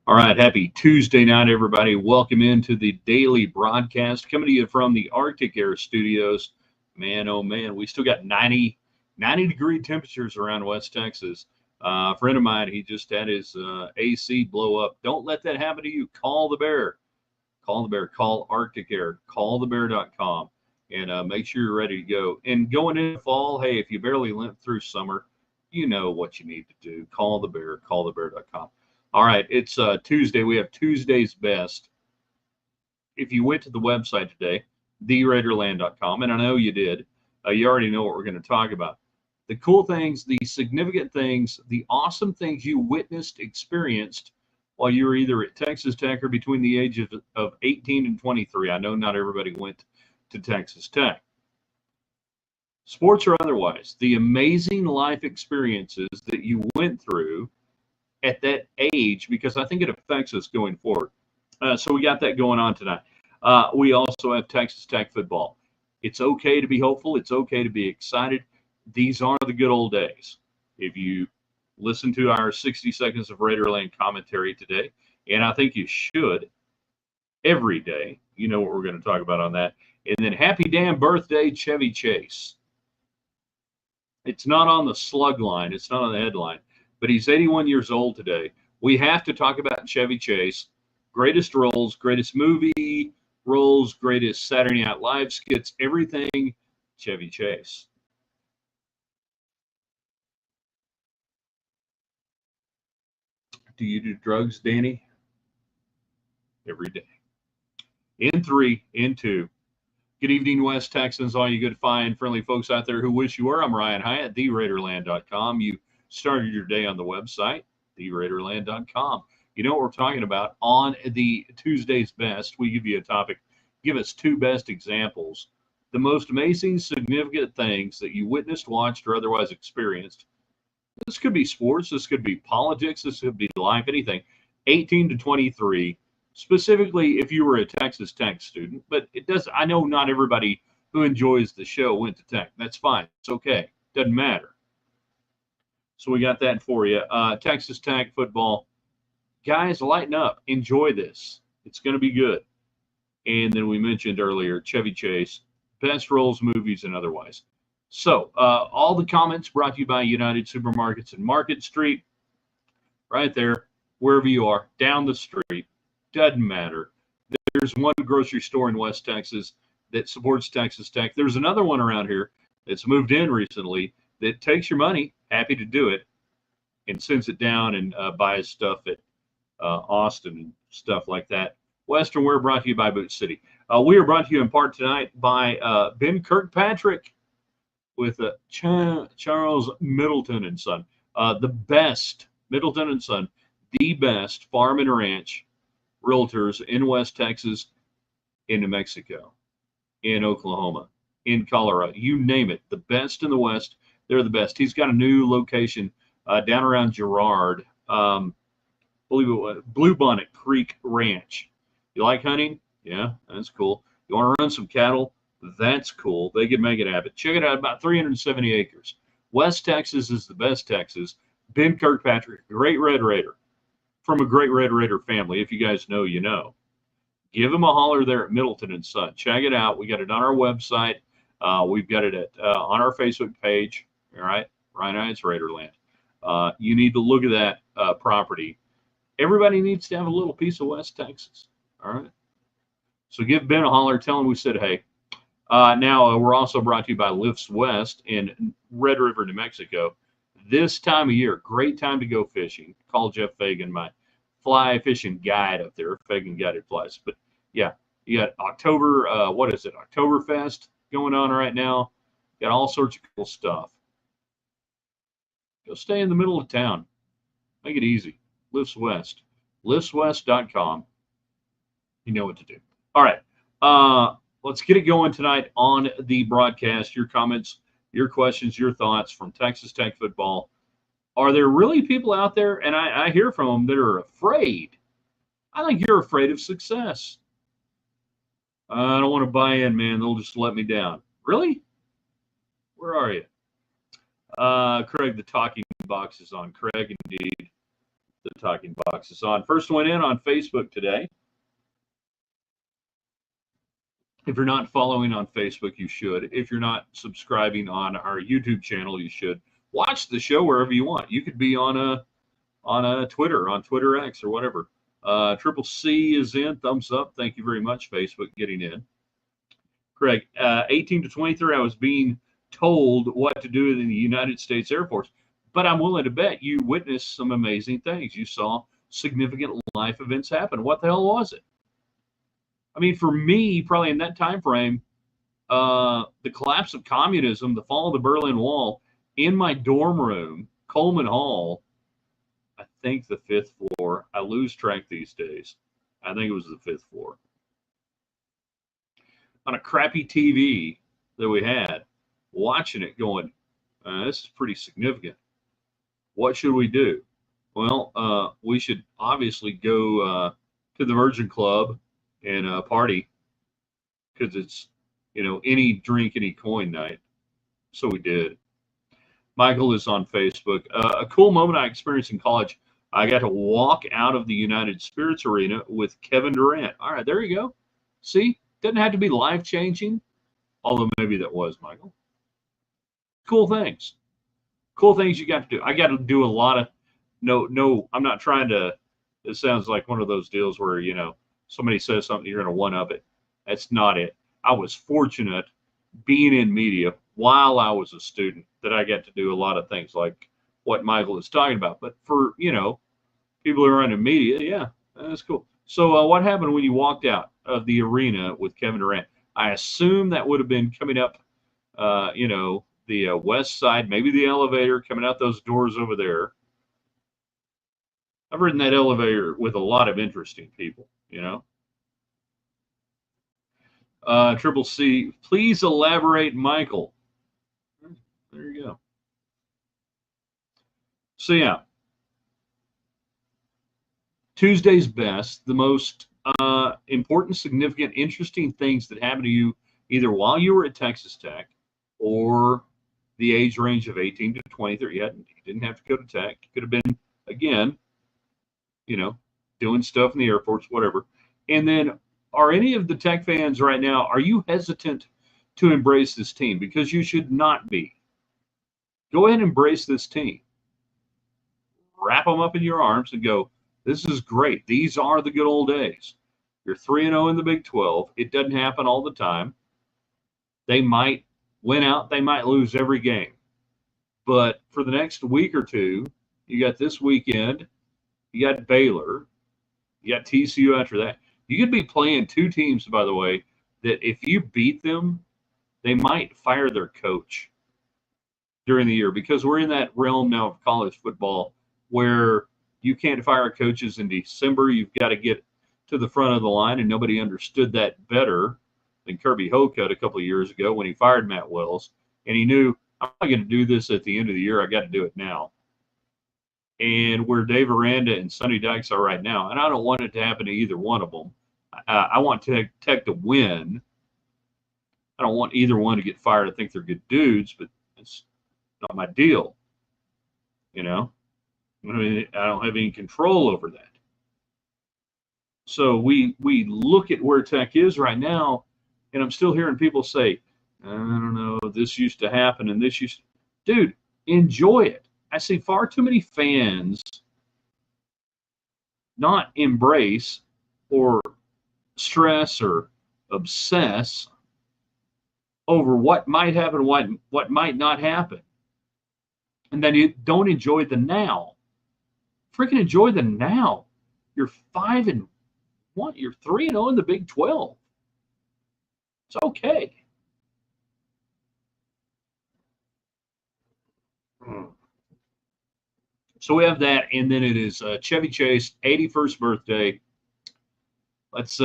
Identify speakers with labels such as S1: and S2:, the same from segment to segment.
S1: All right, happy Tuesday night, everybody. Welcome into the daily broadcast coming to you from the Arctic Air Studios. Man, oh man, we still got 90-degree temperatures around West Texas. A friend of mine, he just had his AC blow up. Don't let that happen to you. Call the bear. Call the bear. Call Arctic Air. Callthebear.com and make sure you're ready to go. And going into fall, hey, if you barely limped through summer, you know what you need to do. Call the bear. Callthebear.com. All right, it's Tuesday. We have Tuesday's best. If you went to the website today, theraiderland.com, and I know you did, you already know what we're going to talk about. The cool things, the significant things, the awesome things you witnessed, experienced while you were either at Texas Tech or between the ages of 18 and 23. I know not everybody went to Texas Tech. Sports or otherwise, the amazing life experiences that you went through at that age, because I think it affects us going forward. So we got that going on tonight. We also have Texas Tech football. It's okay to be hopeful. It's okay to be excited. These are the good old days. If you listen to our 60 seconds of Raiderland commentary today, and I think you should every day, you know what we're going to talk about on that. And then happy damn birthday, Chevy Chase. It's not on the slug line. It's not on the headline. But he's 81 years old today. We have to talk about Chevy Chase. Greatest roles, greatest movie roles, greatest Saturday Night Live skits, everything Chevy Chase. Do you do drugs, Danny? Every day. In 3, in 2. Good evening, West Texans, all you good, fine, friendly folks out there who wish you were. I'm Ryan Hyatt, theraiderland.com. You started your day on the website, theraiderland.com. You know what we're talking about on the Tuesday's Best. We give you a topic. Give us 2 best examples. The most amazing, significant things that you witnessed, watched, or otherwise experienced. This could be sports. This could be politics. This could be life, anything. 18 to 23, specifically if you were a Texas Tech student. But it does. I know not everybody who enjoys the show went to Tech. That's fine. It's okay. Doesn't matter. So we got that for you. Texas Tech football. Guys, lighten up. Enjoy this. It's going to be good. And then we mentioned earlier, Chevy Chase, best roles, movies, and otherwise. So all the comments brought to you by United Supermarkets and Market Street. Right there, wherever you are, down the street. Doesn't matter. There's one grocery store in West Texas that supports Texas Tech. There's another one around here that's moved in recently that takes your money, happy to do it, and sends it down and buys stuff at Austin and stuff like that. Western Wear brought to you by Boot City. We are brought to you in part tonight by Ben Kirkpatrick with Charles Middleton and Son. The best, Middleton and Son, the best farm and ranch realtors in West Texas, in New Mexico, in Oklahoma, in Colorado, you name it. The best in the West. They're the best. He's got a new location down around Girard, believe it was Blue Bonnet Creek Ranch. You like hunting? Yeah, that's cool. You want to run some cattle? That's cool. They can make it happen. Check it out, about 370 acres. West Texas is the best Texas. Ben Kirkpatrick, great Red Raider, from a great Red Raider family. If you guys know, you know. Give him a holler there at Middleton and Son. Check it out. We got it on our website. We've got it at on our Facebook page. All right, Ryan Hyatt's Raiderland. You need to look at that property. Everybody needs to have a little piece of West Texas. All right. So give Ben a holler. Tell him we said hey. Now we're also brought to you by Lifts West in Red River, New Mexico. This time of year, great time to go fishing. Call Jeff Fagan, my fly fishing guide up there. Fagan Guided Flies. But yeah, you got October. What is it? Oktoberfest going on right now. Got all sorts of cool stuff. Go stay in the middle of town. Make it easy. Lifts West. Liftswest.com. You know what to do. All right. Let's get it going tonight on the broadcast. Your comments, your questions, your thoughts from Texas Tech football. Are there really people out there, and I hear from them, that are afraid? I think you're afraid of success. I don't want to buy in, man. They'll just let me down. Really? Where are you? Craig, the talking box is on. Craig, indeed. the talking box is on. First one in on Facebook today. If you're not following on Facebook, you should. If you're not subscribing on our YouTube channel, you should. Watch the show wherever you want. You could be on a Twitter, on Twitter X or whatever. Triple C is in. Thumbs up. Thank you very much, Facebook, getting in. Craig, 18 to 23, I was being told what to do in the United States Air Force. But I'm willing to bet you witnessed some amazing things. You saw significant life events happen. What the hell was it? I mean, for me, probably in that time frame, the collapse of communism, the fall of the Berlin Wall, in my dorm room, Coleman Hall, I think the 5th floor. I lose track these days. I think it was the 5th floor. On a crappy TV that we had, watching it going, this is pretty significant. What should we do? Well, we should obviously go to the Virgin Club and party, because it's, any drink, any coin night. So we did. Michael is on Facebook. A cool moment I experienced in college. I got to walk out of the United Spirits Arena with Kevin Durant. All right, there you go. See, doesn't have to be life-changing, although maybe that was, Michael. Cool things. Cool things you got to do. I got to do a lot of, no, I'm not trying to, it sounds like one of those deals where, somebody says something, you're going to one-up it. That's not it. I was fortunate being in media while I was a student that I got to do a lot of things like what Michael is talking about. But for, people who are in media, yeah, that's cool. So what happened when you walked out of the arena with Kevin Durant? I assume that would have been coming up, the west side, maybe the elevator, coming out those doors over there. I've ridden that elevator with a lot of interesting people, Triple C, please elaborate, Michael. There you go. So yeah, Tuesday's best, the most important, significant, interesting things that happened to you either while you were at Texas Tech or the age range of 18 to 23. You didn't have to go to Tech. You could have been, again, doing stuff in the Air Force, whatever. And then, are any of the Tech fans right now, are you hesitant to embrace this team? Because you should not be. Go ahead and embrace this team. Wrap them up in your arms and go, this is great. These are the good old days. You're 3-0 in the Big 12. It doesn't happen all the time. They might win out. They might lose every game. But for the next week or two, you got this weekend, you got Baylor, you got TCU after that. You could be playing two teams, by the way, that if you beat them, they might fire their coach during the year, because we're in that realm now of college football where you can't fire coaches in December. You've got to get to the front of the line, and nobody understood that better than Kirby Hocutt a couple of years ago when he fired Matt Wells, and he knew, I'm not going to do this at the end of the year. I got to do it now. And where Dave Aranda and Sonny Dykes are right now, and I don't want it to happen to either one of them. I want Tech to win. I don't want either one to get fired. I think they're good dudes, but it's not my deal. I don't have any control over that. So we look at where Tech is right now, and I'm still hearing people say, I don't know, this used to happen and this used to. Dude, enjoy it. I see far too many fans not embrace or stress or obsess over what might happen, what might not happen. And then you don't enjoy the now. Freaking enjoy the now. You're 5-1. You're 3-0 in the Big 12. It's okay. So we have that, and then it is Chevy Chase 81st birthday. Let's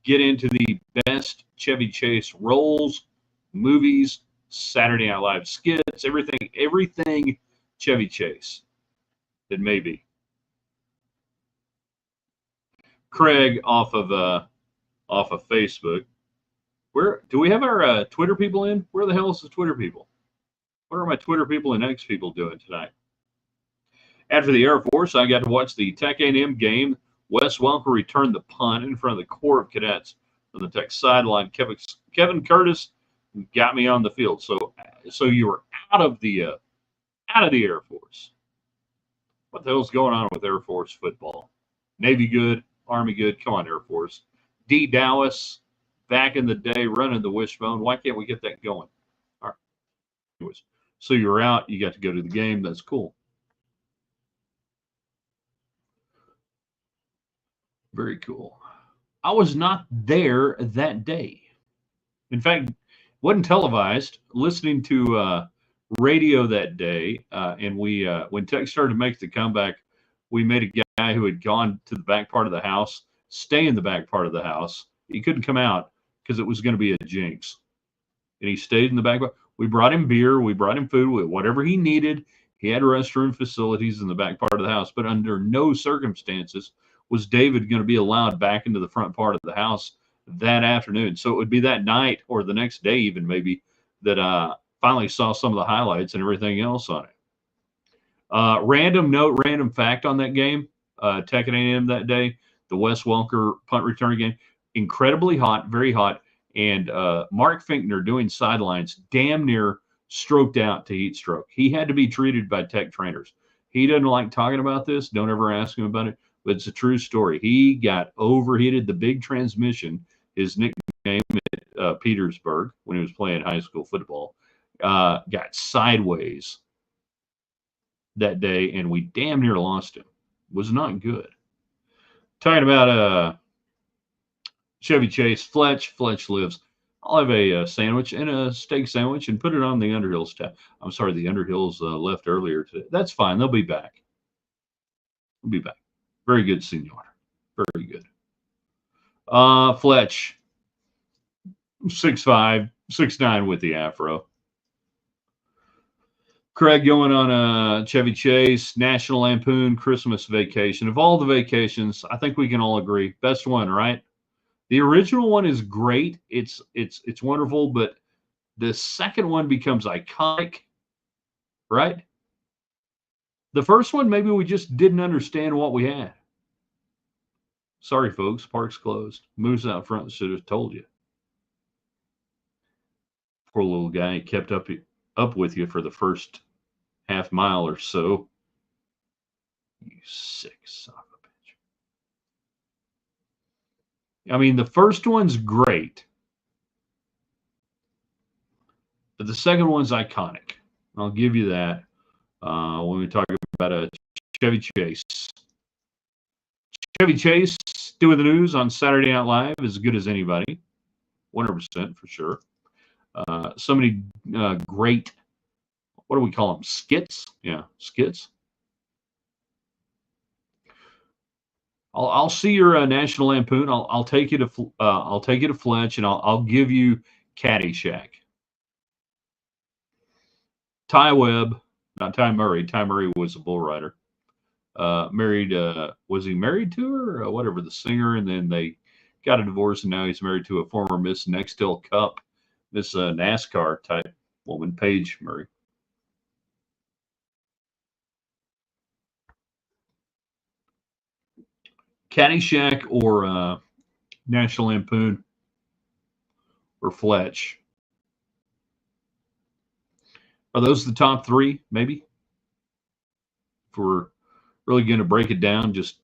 S1: get into the best Chevy Chase roles, movies, Saturday Night Live skits, everything Chevy Chase that may be. Craig off of Facebook. Where do we have our Twitter people in? Where the hell is the Twitter people? What are my Twitter people and X people doing tonight? After the Air Force, I got to watch the Tech A&M game. Wes Welker returned the punt in front of the Corps of Cadets on the Tech sideline. Kevin Curtis got me on the field. So you were out of the Air Force. What the hell's going on with Air Force football? Navy good, Army good. Come on, Air Force. D. Dallas, back in the day, running the wishbone. Why can't we get that going? All right. Anyways, so you're out. You got to go to the game. That's cool. Very cool. I was not there that day. In fact, wasn't televised. Listening to radio that day, and we when Tech started to make the comeback, we made a guy who had gone to the back part of the house stay in the back part of the house. He couldn't come out because it was going to be a jinx, and he stayed in the back. We brought him beer, we brought him food, whatever he needed. He had restroom facilities in the back part of the house, but under no circumstances was David going to be allowed back into the front part of the house that afternoon. So it would be that night or the next day, even maybe, that finally saw some of the highlights and everything else on it. Random note, random fact on that game, Tech and A&M that day, the Wes Welker punt return game, incredibly hot, very hot, and Mark Finkner doing sidelines damn near stroked out to heat stroke. He had to be treated by Tech trainers. He doesn't like talking about this. Don't ever ask him about it, but it's a true story. He got overheated. The big transmission, his nickname at Petersburg when he was playing high school football, got sideways that day, and we damn near lost him. Was not good. Talking about Chevy Chase, Fletch lives. I'll have a sandwich and a steak sandwich and put it on the Underhills tab. I'm sorry, the Underhills left earlier today. That's fine. They'll be back. They'll be back. Very good, senor. Very good. Fletch, 6'5", 6'9" with the afro. Craig going on Chevy Chase, National Lampoon, Christmas Vacation. Of all the vacations, I think we can all agree, best one, right? The original one is great. It's wonderful, but the second one becomes iconic, right? The first one, maybe we just didn't understand what we had. Sorry, folks, park's closed. Moose out front should have told you. Poor little guy kept up with you for the first half mile or so. You sick son of a bitch. I mean, the first one's great, but the second one's iconic. I'll give you that when we talk about a Chevy Chase. Chevy Chase doing the news on Saturday Night Live as good as anybody, 100% for sure. So many great, what do we call them? Skits? Yeah, skits. I'll see your National Lampoon. I'll take you to Fletch, and I'll give you Caddyshack. Ty Webb, not Ty Murray. Ty Murray was a bull rider. Married, was he married to her or whatever, the singer, and then they got a divorce, and now he's married to a former Miss Nextel Cup, Miss NASCAR type woman, Paige Murray. Caddyshack or National Lampoon or Fletch. Are those the top three, maybe? If we're really going to break it down, just,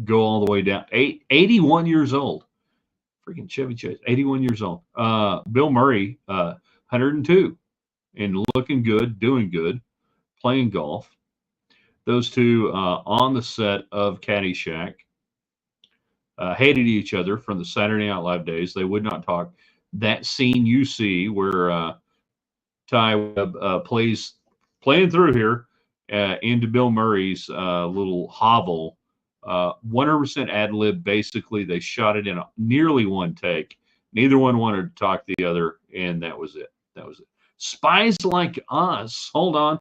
S1: go all the way down. 81 years old. Freaking Chevy Chase, 81 years old. Bill Murray, 102, and looking good, doing good, playing golf. Those two on the set of Caddyshack hated each other from the Saturday Night Live days. They would not talk. That scene you see where Ty Webb playing through here into Bill Murray's little hovel, 100% ad lib. Basically, they shot it in nearly one take. Neither one wanted to talk to the other, and that was it. Spies Like Us. Hold on.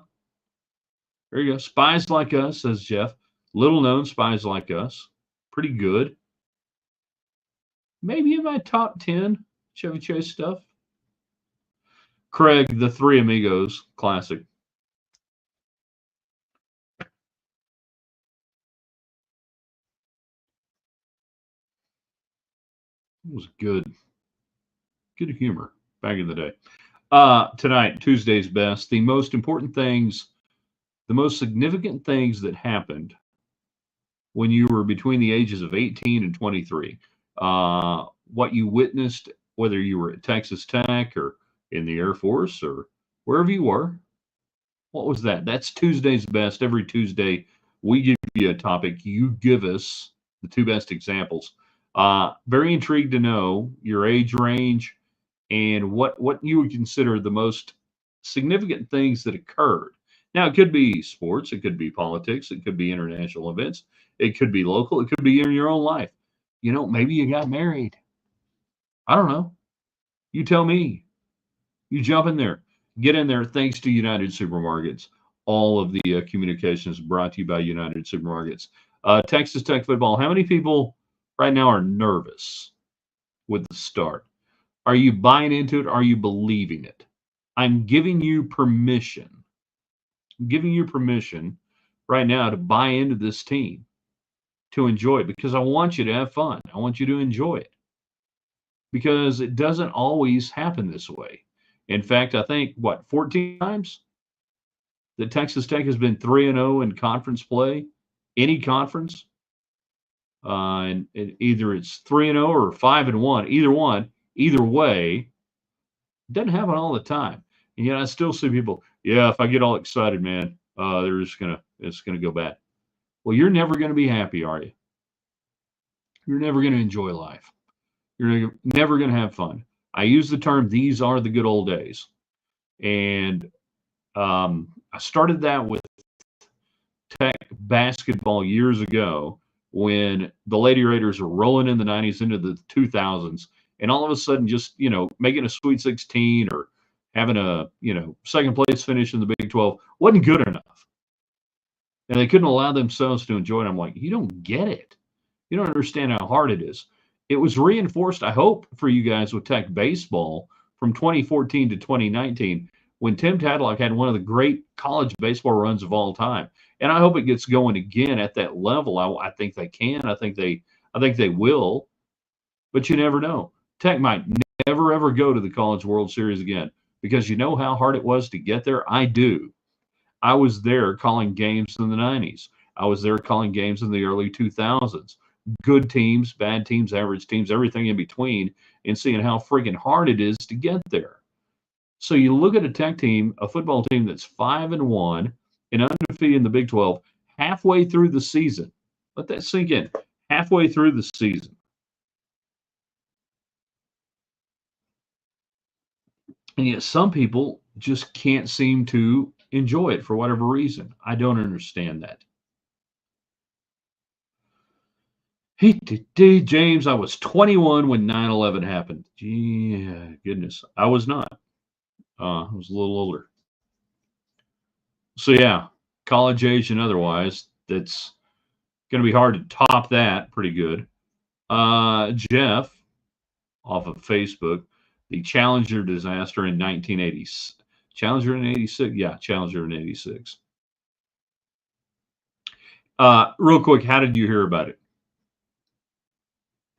S1: There you go. Spies Like Us, says Jeff. Little known Spies Like Us. Pretty good. Maybe in my top 10 Chevy Chase stuff. Craig, The Three Amigos, classic. It was good humor back in the day. Tonight, Tuesday's best, the most important things, the most significant things that happened when you were between the ages of 18 and 23. What you witnessed, whether you were at Texas Tech or in the Air Force or wherever you were. What was that? That's Tuesday's best. Every Tuesday, we give you a topic. You give us the two best examples. Very intrigued to know your age range and what you would consider the most significant things that occurred. Now, it could be sports, it could be politics, it could be international events, it could be local, it could be in your own life. Maybe you got married. I don't know. You tell me. You jump in there, get in there. Thanks to United Supermarkets. All of the communications brought to you by United Supermarkets. Texas Tech football. How many people right now are nervous with the start? Are you buying into it? Are you believing it? I'm giving you permission. I'm giving you permission right now to buy into this team, to enjoy it, because I want you to have fun. I want you to enjoy it because it doesn't always happen this way. In fact, I think 14 times that Texas Tech has been 3-0 in conference play, any conference, and either it's 3-0 or 5-1, either one, either way, doesn't happen all the time. And yet I still see people, yeah, if I get all excited, man, it's gonna go bad. Well, you're never gonna be happy, are you? You're never gonna enjoy life. You're never gonna have fun. I use the term "these are the good old days," and I started that with Tech basketball years ago when the Lady Raiders were rolling in the 90s into the 2000s, and all of a sudden, just making a Sweet 16 or having a second place finish in the Big 12 wasn't good enough, and they couldn't allow themselves to enjoy it. I'm like, you don't get it. You don't understand how hard it is. It was reinforced, I hope, for you guys with Tech baseball from 2014 to 2019 when Tim Tadlock had one of the great college baseball runs of all time. And I hope it gets going again at that level. I think they can. I think they will. But you never know. Tech might never ever go to the College World Series again because you know how hard it was to get there. I do. I was there calling games in the 90s. I was there calling games in the early 2000s. Good teams, bad teams, average teams, everything in between, and seeing how freaking hard it is to get there. So you look at a Tech team, a football team that's 5-1 and undefeated in the Big 12 halfway through the season. Let that sink in. Halfway through the season. And yet some people just can't seem to enjoy it for whatever reason. I don't understand that. Hey, James, I was 21 when 9/11 happened. Yeah, goodness. I was not. I was a little older. So, yeah, college age and otherwise, that's going to be hard to top that pretty good. Jeff, off of Facebook, the Challenger disaster in 1980. Challenger in 86? Yeah, Challenger in 86. Real quick, how did you hear about it?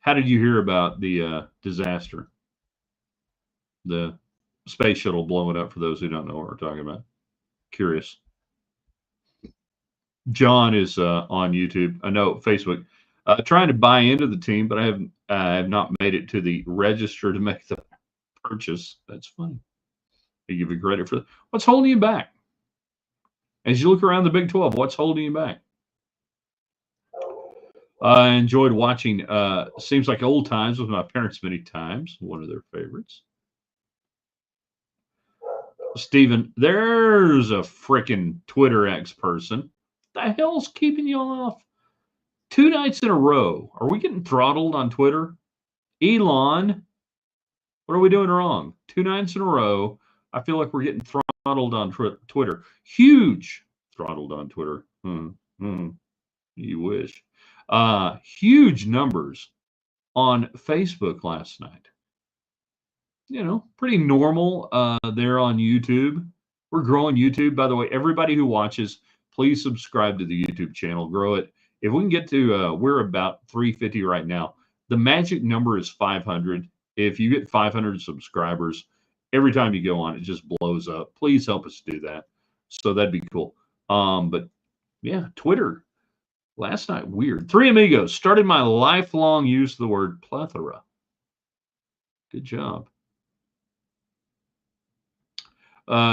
S1: How did you hear about the disaster? The space shuttle blowing up, for those who don't know what we're talking about. Curious. John is on YouTube. I know Facebook. Trying to buy into the team, but I have not made it to the register to make the purchase. That's funny. I give you credit for that. What's holding you back? As you look around the Big 12, what's holding you back? I enjoyed watching Seems Like Old Times with my parents many times, one of their favorites. Steven, there's a freaking Twitter X person. What the hell's keeping you off? 2 nights in a row. Are we getting throttled on Twitter? Elon, what are we doing wrong? 2 nights in a row. I feel like we're getting throttled on Twitter. Huge throttled on Twitter. You wish. Huge numbers on Facebook last night. Pretty normal there on YouTube. We're growing YouTube. By the way, everybody who watches, please subscribe to the YouTube channel. Grow it. If we can get to, we're about 350 right now. The magic number is 500. If you get 500 subscribers, every time you go on, it just blows up. Please help us do that. So that'd be cool. But yeah, Twitter. Last night, weird. Three Amigos started my lifelong use of the word plethora. Good job.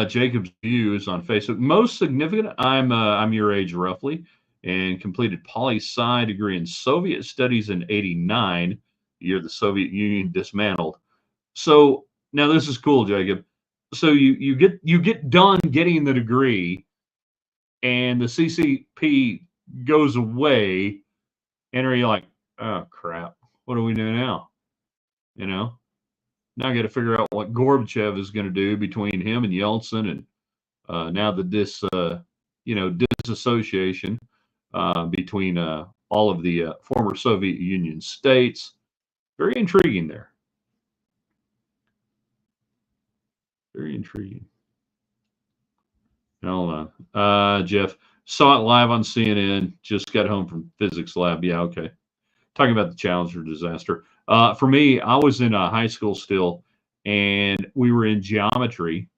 S1: Jacob's Views on Facebook. Most significant, I'm your age roughly, and completed poli-sci degree in Soviet studies in '89, the year the Soviet Union dismantled. So now this is cool, Jacob. So you get done getting the degree, and the CCP goes away, and are you like, oh crap, what do we do now? You know, now I got to figure out what Gorbachev is going to do between him and Yeltsin, and now that this disassociation between all of the former Soviet Union states. Very intriguing there. Very intriguing. Hold on. Jeff, saw it live on CNN. Just got home from physics lab. Yeah, okay. Talking about the Challenger disaster. For me, I was in high school still, and we were in geometry.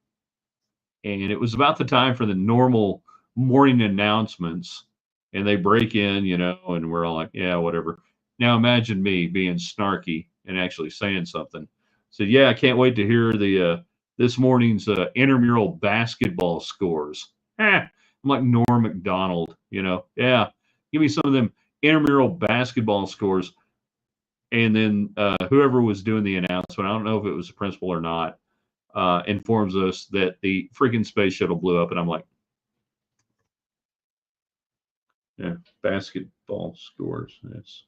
S1: And it was about the time for the normal morning announcements. And they break in, and we're all like, yeah, whatever. Now imagine me being snarky and actually saying something. So, yeah, I can't wait to hear the this morning's intramural basketball scores. I'm like Norm Macdonald, Yeah, give me some of them intramural basketball scores. And then whoever was doing the announcement, I don't know if it was the principal or not, informs us that the freaking space shuttle blew up. And I'm like, yeah, basketball scores. Yes.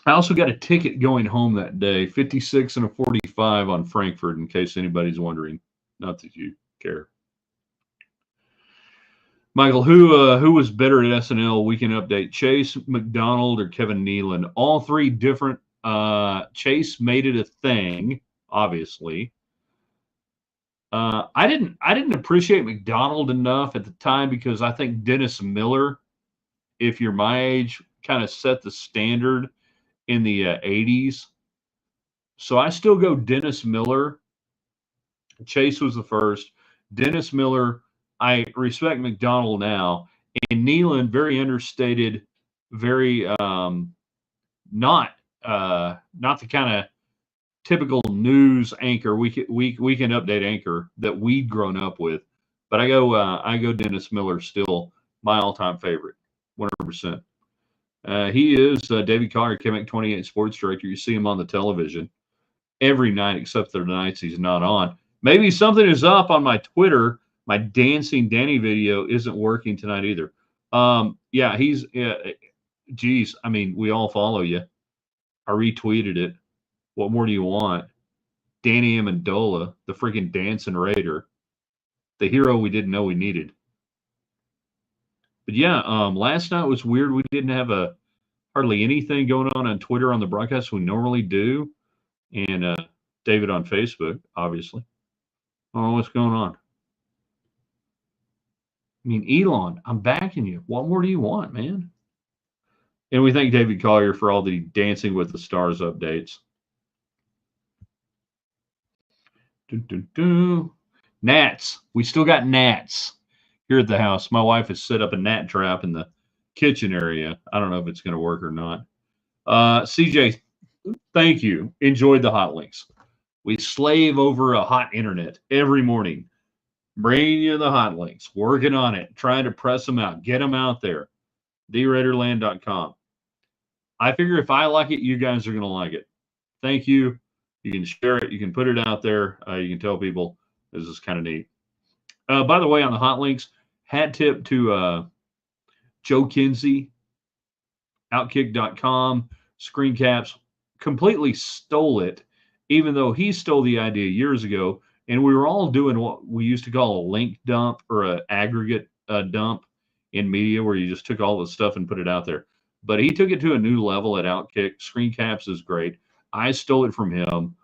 S1: I also got a ticket going home that day, 56 and a 45 on Frankfurt, in case anybody's wondering. Not that you care. Michael, who was better at SNL Weekend Update, Chase, McDonald, or Kevin Nealon? All three different. Chase made it a thing, obviously. I didn't appreciate McDonald enough at the time because I think Dennis Miller, if you're my age, kind of set the standard in the 80s. So I still go Dennis Miller. Chase was the first. Dennis Miller. I respect McDonald now, and Nealon, very understated, very not the kind of typical news anchor, weekend update anchor that we'd grown up with. But I go Dennis Miller, still my all-time favorite, 100%. He is David Collier, Commetns 28 sports director. You see him on the television every night except the nights he's not on. Maybe something is up on my Twitter. My Dancing Danny video isn't working tonight either. Yeah, he's, geez, I mean, we all follow you. I retweeted it. What more do you want? Danny Amendola, the freaking dancing Raider, the hero we didn't know we needed. But yeah, last night was weird. We didn't have hardly anything going on Twitter on the broadcast we normally do, and David on Facebook, obviously. Oh, what's going on? I mean, Elon, I'm backing you. What more do you want, man? And we thank David Collier for all the Dancing with the Stars updates. Gnats. We still got gnats here at the house. My wife has set up a gnat trap in the kitchen area. I don't know if it's going to work or not. CJ, thank you. Enjoyed the hot links. We slave over a hot internet every morning. Bringing you the hot links. Working on it. Trying to press them out. Get them out there. TheRaiderland.com. I figure if I like it, you guys are going to like it. Thank you. You can share it. You can put it out there. You can tell people this is kind of neat. By the way, on the hot links, hat tip to Joe Kinsey, Outkick.com, screen caps, completely stole it, even though he stole the idea years ago. And we were all doing what we used to call a link dump or an aggregate dump in media, where you just took all the stuff and put it out there. But he took it to a new level at Outkick. Screen caps is great. I stole it from him.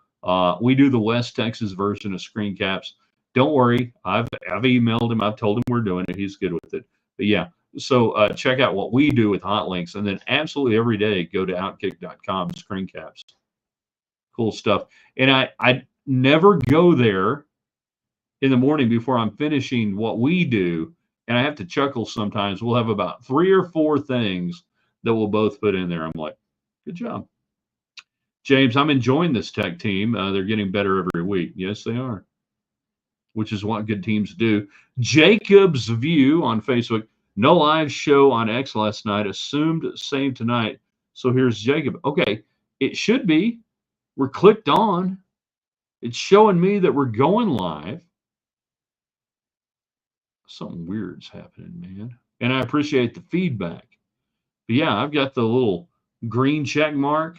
S1: We do the West Texas version of screen caps. Don't worry. I've emailed him. I've told him we're doing it. He's good with it. But yeah, So check out what we do with hot links, and then absolutely every day go to outkick.com screen caps. Cool stuff. And I never go there in the morning before I'm finishing what we do, and I have to chuckle sometimes. We'll have about 3 or 4 things that we'll both put in there. I'm like, good job. James, I'm enjoying this tech team. They're getting better every week. Yes, they are, which is what good teams do. Jacob's View on Facebook. No live show on X last night. Assumed same tonight. So here's Jacob. Okay, it should be. We're clicked on. It's showing me that we're going live. Something weird's happening, man. And I appreciate the feedback. But yeah, I've got the little green check mark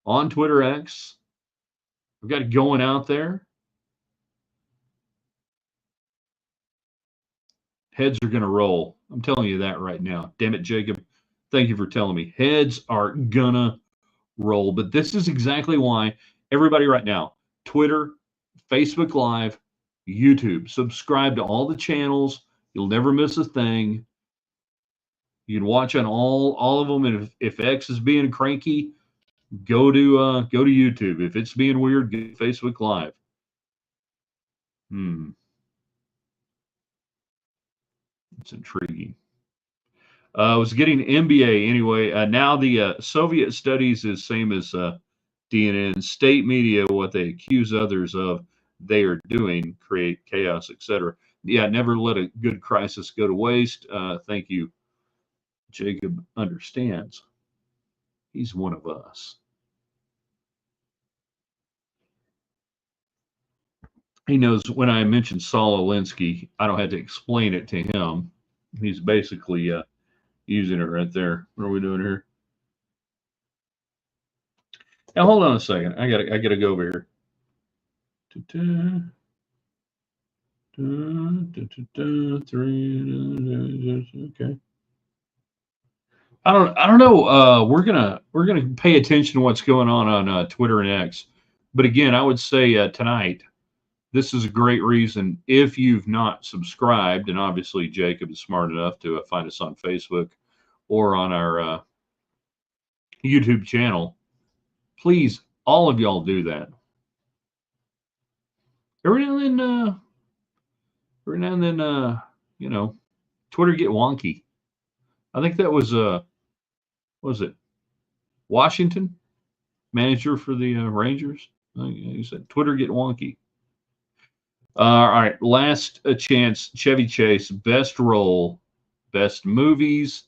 S1: on Twitter X. I've got it going out there. Heads are going to roll. I'm telling you that right now. Damn it, Jacob. Thank you for telling me. Heads are going to roll. But this is exactly why everybody right now, Twitter, Facebook Live, YouTube, subscribe to all the channels. You'll never miss a thing. You can watch on all of them. And if X is being cranky, go to YouTube. If it's being weird, go to Facebook Live. It's intriguing. I was getting MBA anyway. Now the Soviet studies is same as DNN. State media, what they accuse others of, they are doing, create chaos, etc. Yeah, never let a good crisis go to waste. Thank you. Jacob understands. He's one of us. He knows when I mention Saul Alinsky, I don't have to explain it to him. He's basically using it right there. What are we doing here? Now hold on a second. I gotta go over here. Okay. I don't know. We're gonna pay attention to what's going on Twitter and X. But again, I would say tonight, this is a great reason if you've not subscribed, and obviously Jacob is smart enough to find us on Facebook or on our YouTube channel. Please, all of y'all do that. Every now and then, you know, Twitter get wonky. I think that was what was it? Washington, manager for the Rangers. He said Twitter get wonky. All right, last chance. Chevy Chase, best role, best movies,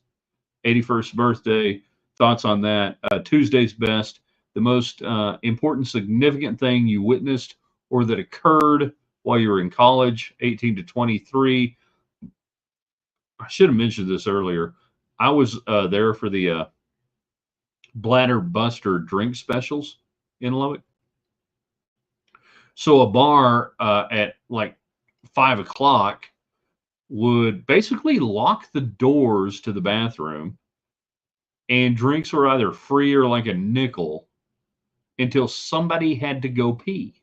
S1: 81st birthday. Thoughts on that? Tuesday's best. The most important, significant thing you witnessed or that occurred while you were in college, 18 to 23. I should have mentioned this earlier. I was there for the Bladder Buster drink specials in Lubbock. So a bar at like 5 o'clock would basically lock the doors to the bathroom, and drinks were either free or like a nickel until somebody had to go pee.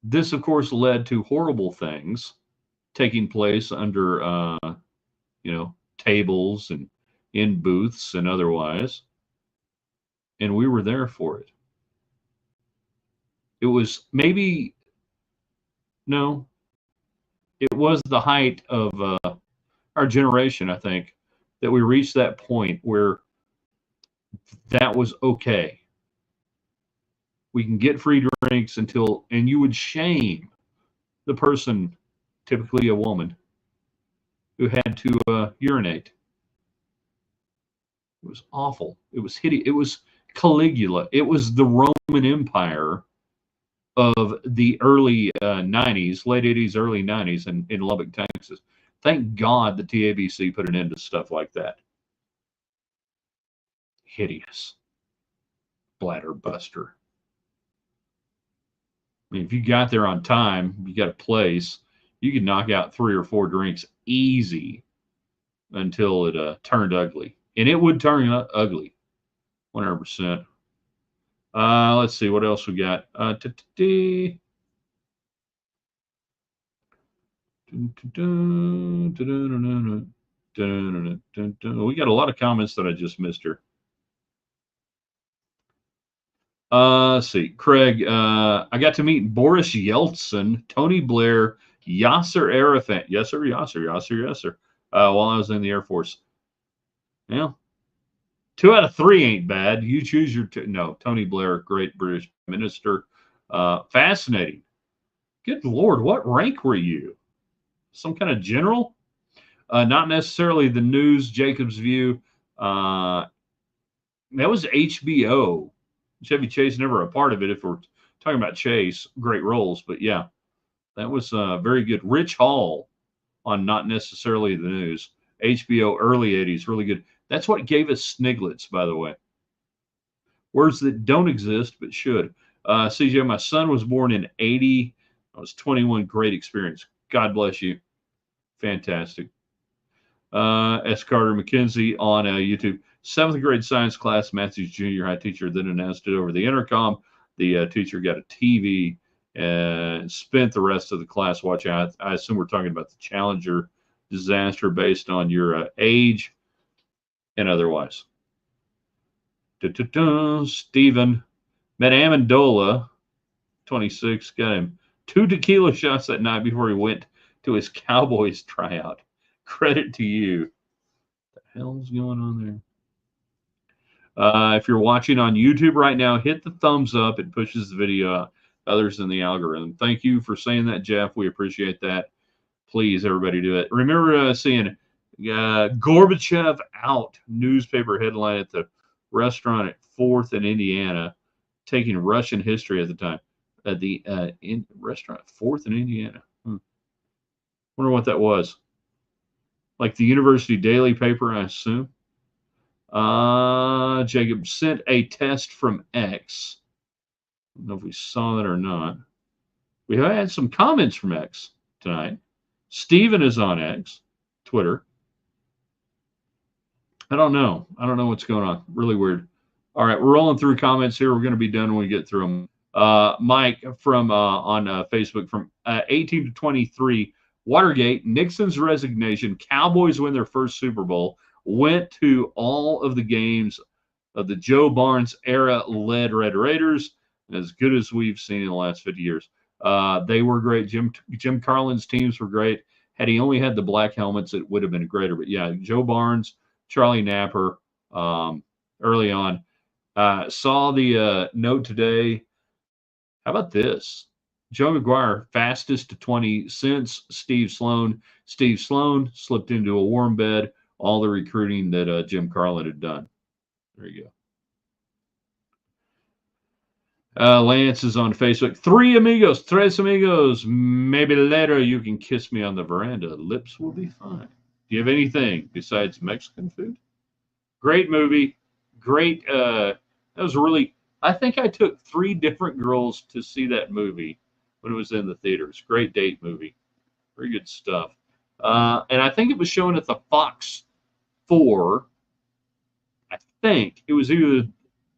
S1: This, of course, led to horrible things taking place under, tables and in booths and otherwise. And we were there for it. It was maybe, no, it was the height of our generation, I think, that we reached that point where that was okay. We can get free drinks and you would shame the person, typically a woman, who had to urinate. It was awful. It was hideous. It was Caligula. It was the Roman Empire of the early 90s, late 80s, early 90s in Lubbock, Texas. Thank God the TABC put an end to stuff like that. Hideous. Bladder buster. I mean, if you got there on time, you got a place, you could knock out 3 or 4 drinks easy until it turned ugly. And it would turn ugly, 100%. Let's see what else we got. We got a lot of comments that I just missed here. Let's see. Craig, I got to meet Boris Yeltsin, Tony Blair, Yasser Arafat. Yes, sir. Yes, sir. While I was in the Air Force. Yeah. 2 out of 3 ain't bad. You choose your no. Tony Blair, great British minister. Fascinating. Good Lord, what rank were you? Some kind of general? Not necessarily the news, Jacob's View. That was HBO. Chevy Chase never a part of it. If we're talking about Chase, great roles, but yeah, that was very good. Rich Hall on Not Necessarily the News. HBO early 80s, really good. That's what gave us Sniglets, by the way. Words that don't exist but should. CJ, my son was born in 80. I was 21. Great experience. God bless you. Fantastic. S. Carter McKenzie on YouTube. 7th grade science class, Matthew's junior high teacher then announced it over the intercom. The teacher got a TV and spent the rest of the class watching. I assume we're talking about the Challenger disaster based on your age and otherwise. Stephen met Amendola, 26, got him 2 tequila shots that night before he went to his Cowboys tryout. Credit to you. What the hell's going on there? If you're watching on YouTube right now, hit the thumbs up. It pushes the video out. Others in the algorithm. Thank you for saying that, Jeff. We appreciate that. Please, everybody do it. Remember seeing Gorbachev out newspaper headline at the restaurant at 4th and Indiana, taking Russian history at the time. At the restaurant 4th and Indiana. Wonder what that was. Like the University Daily paper, I assume. Jacob sent a test from X. I don't know if we saw that or not. We have had some comments from X tonight. Steven is on X, Twitter. I don't know. I don't know what's going on. Really weird. All right, we're rolling through comments here. We're going to be done when we get through them. Mike from on Facebook from 18 to 23. Watergate, Nixon's resignation, Cowboys win their first Super Bowl, went to all of the games of the Joe Barnes era led Red Raiders, as good as we've seen in the last 50 years. They were great. Jim Carlin's teams were great. Had he only had the black helmets, it would have been greater. But yeah, Joe Barnes, Charlie Napper, early on. Saw the note today. How about this? Joe McGuire, fastest to 20 since Steve Sloan. Steve Sloan slipped into a warm bed. All the recruiting that Jim Carlin had done. There you go. Lance is on Facebook. Tres amigos. Maybe later you can kiss me on the veranda. Lips will be fine. Do you have anything besides Mexican food? Great movie. Great. That was really. I think I took 3 different girls to see that movie when it was in the theaters. Great date movie. Very good stuff. And I think it was shown at the Fox 4. I think it was either.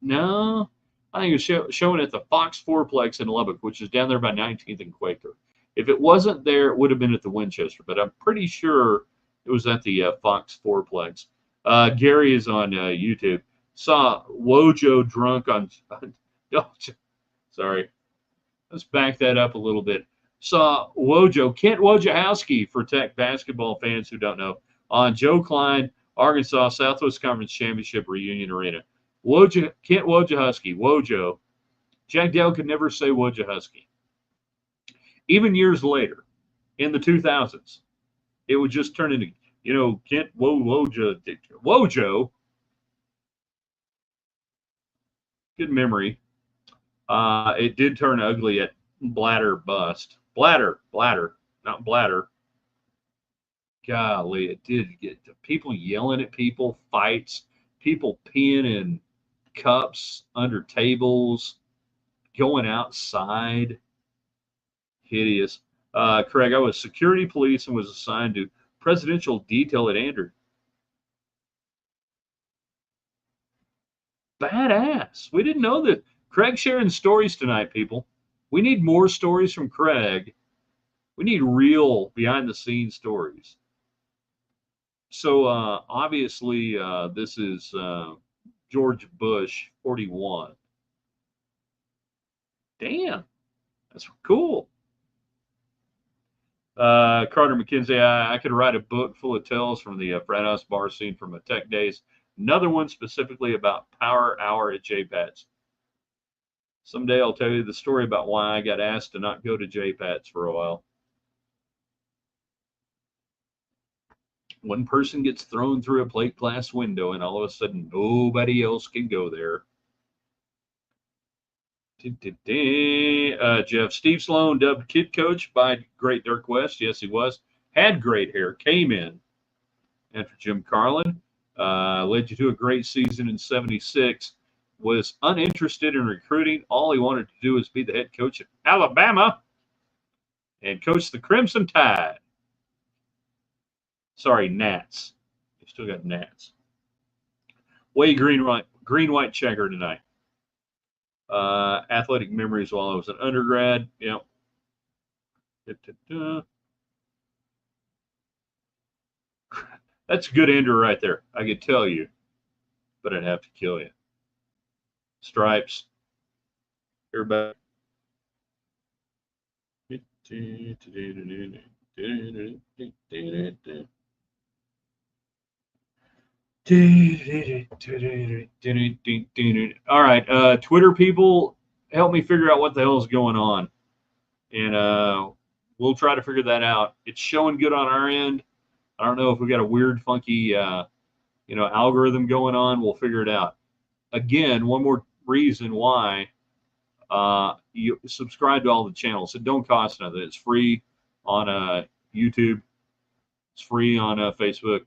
S1: No, I think it was showing at the Fox Fourplex in Lubbock, which is down there by 19th and Quaker. If it wasn't there, it would have been at the Winchester, but I'm pretty sure it was at the Fox Fourplex. Gary is on YouTube. Saw Wojo drunk on oh, sorry. Let's back that up a little bit. Saw Wojo, Kent Wojciechowski, for Tech basketball fans who don't know, on Joe Klein, Arkansas Southwest Conference Championship Reunion Arena. Kent Wojciechowski, Wojo. Jack Dale could never say Wojciechowski. Even years later, in the 2000s, it would just turn into, Kent Wojo. Good memory. It did turn ugly at Bladder Bust. Bladder, not Bladder. Golly, it did get people yelling at people, fights, people peeing in cups under tables, going outside. Hideous. Craig, I was security police and was assigned to presidential detail at Andrew. Badass. We didn't know that. Craig sharing stories tonight, people. We need more stories from Craig We need real behind-the-scenes stories. So obviously, this is George Bush, 41. Damn, that's cool. Carter McKenzie, I could write a book full of tales from the frat house bar scene from my tech days. Another one specifically about Power Hour at JPAT's. Someday I'll tell you the story about why I got asked to not go to JPAT's for a while. One person gets thrown through a plate glass window, and all of a sudden nobody else can go there. Jeff, Steve Sloan, dubbed kid coach by great Dirk West. Yes, he was. Had great hair. Came in after Jim Carlin. Led you to a great season in '76. Was uninterested in recruiting. All he wanted to do was be the head coach at Alabama and coach the Crimson Tide. Sorry, Nats. You still got Nats. Way green white checker tonight. Athletic memories while I was an undergrad. Yep. That's a good ender right there. I could tell you, but I'd have to kill you. Stripes. Everybody. All right, Twitter people, help me figure out what the hell is going on, and we'll try to figure that out. It's showing good on our end. I don't know if we got a weird, funky, algorithm going on. We'll figure it out. Again, one more reason why you subscribe to all the channels. It don't cost nothing. It's free on YouTube. It's free on Facebook.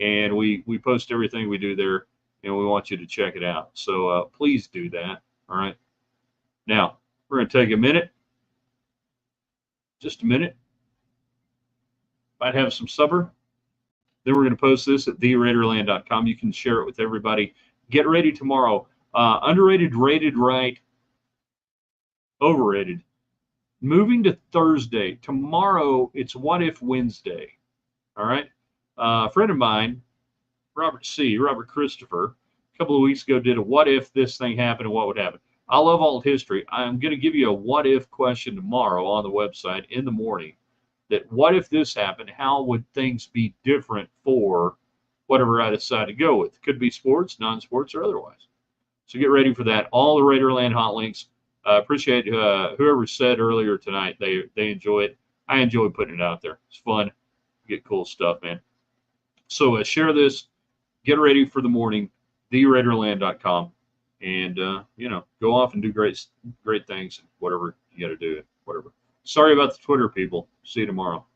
S1: And we post everything we do there, and we want you to check it out. So please do that. All right. Now, we're going to take a minute. Just a minute. Might have some supper. Then we're going to post this at theraiderland.com. You can share it with everybody. Get ready tomorrow. Underrated, rated right, overrated. Moving to Thursday. Tomorrow, it's What If Wednesday. All right. A friend of mine, Robert Christopher, a couple of weeks ago did a what if this thing happened and what would happen. I love alt history. I'm going to give you a what if question tomorrow on the website in the morning. That what if this happened? How would things be different for whatever I decide to go with? Could be sports, non-sports, or otherwise. So get ready for that. All the Raiderland hot links. Appreciate whoever said earlier tonight they enjoy it. I enjoy putting it out there. It's fun. Get cool stuff, man. So share this. Get ready for the morning. theraiderland.com, and go off and do great things. Whatever you got to do. Whatever. Sorry about the Twitter people. See you tomorrow.